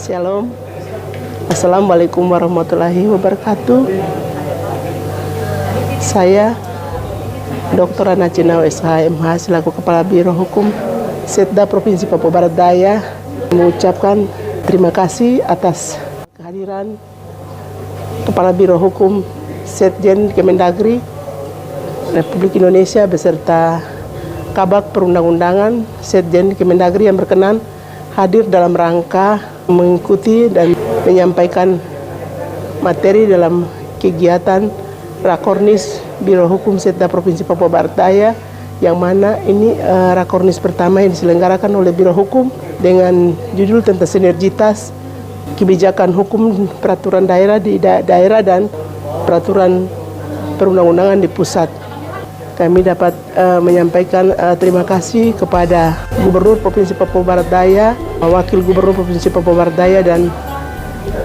Shalom. Assalamualaikum warahmatullahi wabarakatuh. Saya Dr. Ana Cinau SHMH selaku Kepala Biro Hukum Setda Provinsi Papua Barat Daya mengucapkan terima kasih atas kehadiran Kepala Biro Hukum Setjen Kemendagri Republik Indonesia beserta Kabak Perundang-undangan Setjen Kemendagri yang berkenan hadir dalam rangka mengikuti dan menyampaikan materi dalam kegiatan Rakornis Biro Hukum Setda Provinsi Papua Barat Daya, yang mana ini Rakornis pertama yang diselenggarakan oleh Biro Hukum dengan judul tentang sinergitas kebijakan hukum peraturan daerah di daerah dan peraturan perundang-undangan di pusat. Kami dapat menyampaikan terima kasih kepada Gubernur Provinsi Papua Barat Daya, Wakil Gubernur Provinsi Papua Barat Daya, dan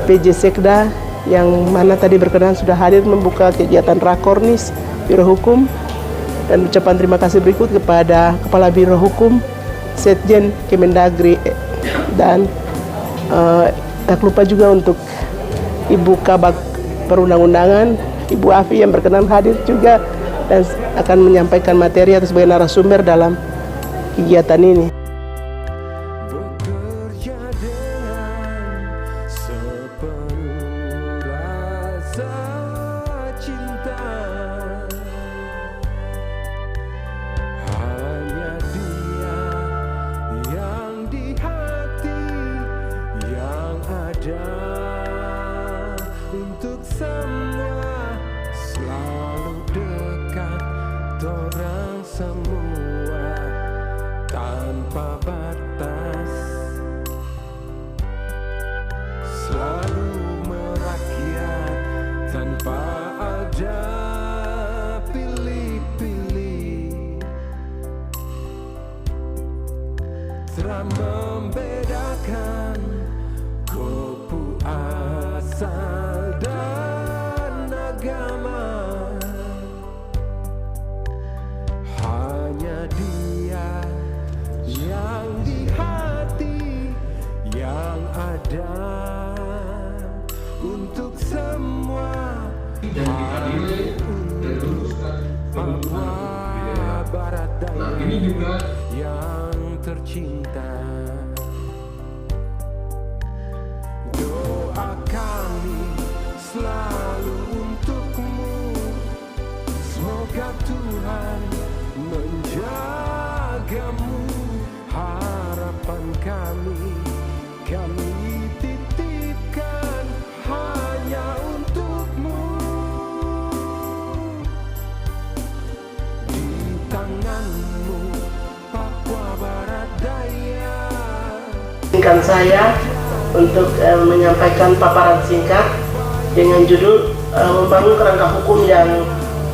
PJ Sekda yang mana tadi berkenan sudah hadir membuka kegiatan Rakornis Biro Hukum, dan ucapan terima kasih berikut kepada Kepala Biro Hukum Setjen Kemendagri, dan tak lupa juga untuk Ibu Kabak Perundang-undangan Ibu Afi yang berkenan hadir juga dan akan menyampaikan materi atau sebagai narasumber dalam kegiatan ini. Bekerja dengan sepenuh rasa cinta, hanya Dia yang di hati yang ada untuk semua, selalu dekat orang semua tanpa batas, selalu merakyat tanpa ada pilih-pilih, telah membedakan kupu asal dan agama. Hanya Dia yang di hati yang ada untuk semua, hadir untuk Papua Barat Daya yang tercinta. Doa kami selalu untukmu, semoga Tuhan menjagamu. Harapan kami titipkan hanya untukmu. Di tanganmu Papua Barat Daya. Izinkan saya untuk menyampaikan paparan singkat dengan judul membangun kerangka hukum yang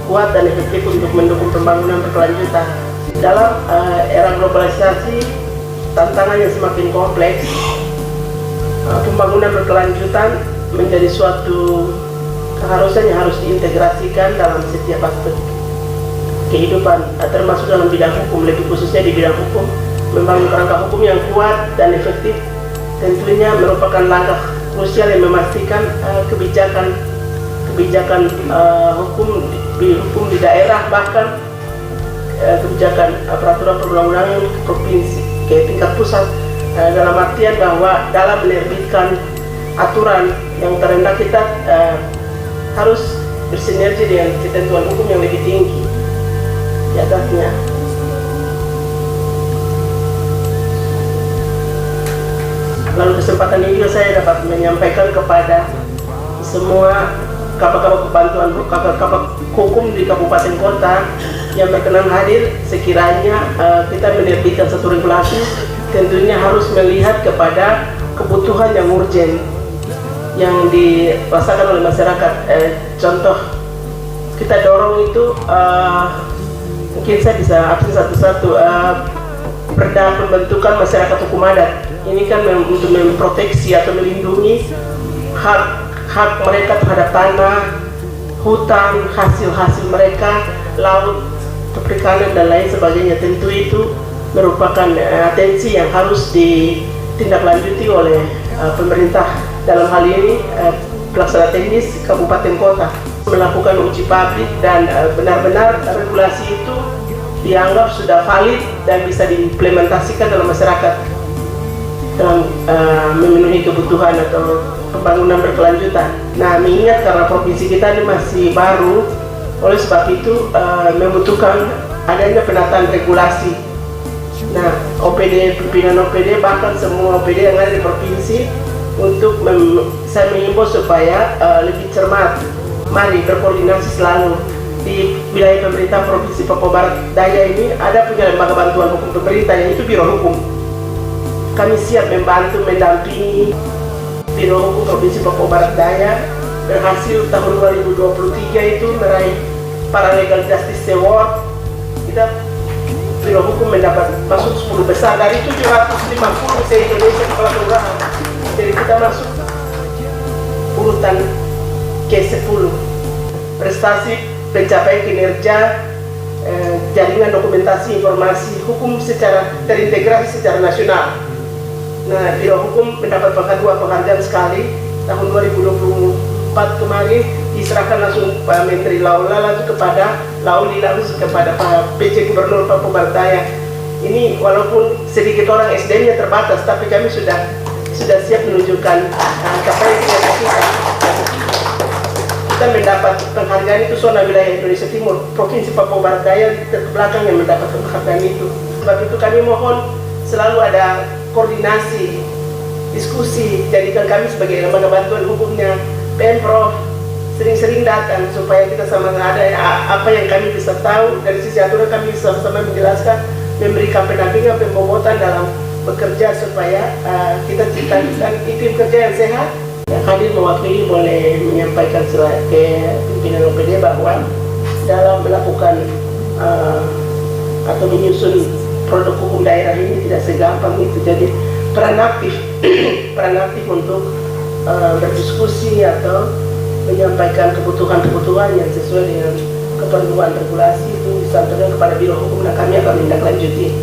kuat dan efektif untuk mendukung pembangunan berkelanjutan. Dalam era globalisasi, tantangan yang semakin kompleks, pembangunan berkelanjutan menjadi suatu keharusan yang harus diintegrasikan dalam setiap aspek kehidupan, termasuk dalam bidang hukum, lebih khususnya di bidang hukum. Membangun kerangka hukum yang kuat dan efektif tentunya merupakan langkah krusial yang memastikan kebijakan hukum di daerah, bahkan kebijakan peraturan perundang-undangan provinsi ke tingkat pusat, dalam artian bahwa dalam menerbitkan aturan yang terendah kita harus bersinergi dengan ketentuan hukum yang lebih tinggi di atasnya. Lalu kesempatan ini juga saya dapat menyampaikan kepada semua kabak-kabak kebantuan, kabak-kabak hukum di kabupaten kota yang berkenan hadir, sekiranya kita menerbitkan satu regulasi, tentunya harus melihat kepada kebutuhan yang urgen yang dirasakan oleh masyarakat. Contoh kita dorong itu, mungkin saya bisa absen satu-satu, perda pembentukan masyarakat hukum adat. Ini kan untuk memproteksi atau melindungi hak mereka terhadap tanah, hutan, hasil-hasil mereka, laut, perikanan dan lain sebagainya. Tentu itu merupakan atensi yang harus ditindaklanjuti oleh pemerintah dalam hal ini pelaksana teknis kabupaten kota melakukan uji pabrik dan benar-benar regulasi itu dianggap sudah valid dan bisa diimplementasikan dalam masyarakat dalam memenuhi kebutuhan atau pembangunan berkelanjutan. Nah, mengingat karena provinsi kita ini masih baru, oleh sebab itu membutuhkan adanya penataan regulasi. Nah, OPD, pimpinan OPD, bahkan semua OPD yang ada di provinsi untuk saya mengimbau supaya lebih cermat. Mari berkoordinasi selalu. Di wilayah pemerintah Provinsi Papua Barat Daya ini ada punya lembaga bantuan hukum pemerintah, yaitu Biro Hukum. Kami siap membantu mendampingi Biro Hukum Provinsi Papua Barat Daya. Berhasil tahun 2023 itu meraih Paralegal Justice Award. Kita Biro Hukum mendapat masuk 10 besar dari 750 se-Indonesia kepala kelurahan. Jadi kita masuk urutan ke-10. Prestasi pencapaian kinerja jaringan dokumentasi informasi hukum secara terintegrasi secara nasional. Nah, Biro Hukum mendapat penghargaan sekali tahun 2024 kemarin, diserahkan langsung Pak Menteri Laula langsung kepada langsung kepada Pak PJ Gubernur Papua Barat Daya. Ini walaupun sedikit orang SDM-nya terbatas, tapi kami sudah siap menunjukkan capaian kinerja kita. Kita mendapat penghargaan itu zona wilayah Indonesia Timur, Provinsi Papua Barat Daya terbelakang yang mendapat penghargaan itu. Sebab itu kami mohon selalu ada koordinasi, diskusi, jadikan kami sebagai lembaga bantuan hukumnya Pemprov sering-sering datang supaya kita sama ada apa yang kami bisa tahu dari sisi aturan, kami sama-sama menjelaskan, memberikan pendampingan, pembobotan dalam bekerja supaya kita ciptakan iklim kerja yang sehat. Yang hadir mewakili boleh menyampaikan ke pimpinan OPD bahwa dalam melakukan atau menyusun produk hukum daerah ini tidak segampang itu. Jadi peran aktif untuk berdiskusi atau menyampaikan kebutuhan-kebutuhan yang sesuai dengan keperluan regulasi itu disampaikan kepada Biro Hukum dan kami akan menindaklanjuti.